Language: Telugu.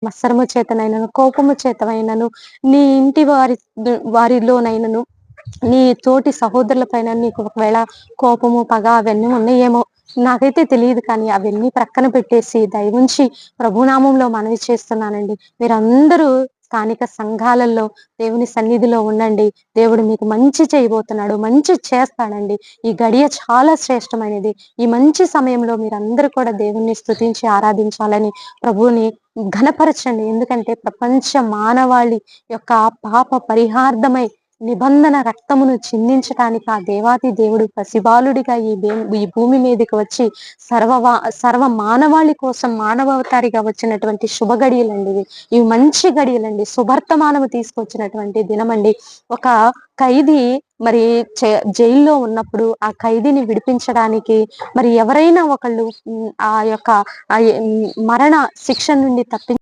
మత్సరము చేతనైనను, కోపము చేతనైనను, నీ ఇంటి వారిలోనైనను, నీ తోటి సహోదరుల పైన నీకు ఒకవేళ కోపము, పగ అవన్నీ ఉన్నాయేమో నాకైతే తెలియదు కానీ అవన్నీ ప్రక్కన పెట్టేసి దయవుంచి ప్రభునామంలో మనవి చేస్తున్నానండి. మీరందరూ స్థానిక సంఘాలలో దేవుని సన్నిధిలో ఉండండి. దేవుడు మీకు మంచి చేయబోతున్నాడు. మంచి చేస్తాడండి. ఈ గడియ చాలా శ్రేష్టమైనది. ఈ మంచి సమయంలో మీరందరూ కూడా దేవుణ్ణి స్తుతించి ఆరాధించాలని ప్రభువుని ఘనపరచండి. ఎందుకంటే ప్రపంచ మానవాళి యొక్క పాప పరిహార్థమై నిబంధన రక్తమును చిందించటానికి ఆ దేవాతి దేవుడు పసిబాలుడిగా ఈ భూమి మీదకి వచ్చి సర్వ మానవాళి కోసం మానవావతారిగా వచ్చినటువంటి శుభ గడియలండి ఇవి. ఇవి మంచి గడియలండి. శుభర్తమానము తీసుకొచ్చినటువంటి దినమండి. ఒక ఖైదీ మరి జైల్లో ఉన్నప్పుడు ఆ ఖైదీని విడిపించడానికి మరి ఎవరైనా ఒకళ్ళు ఆ యొక్క మరణ శిక్ష నుండి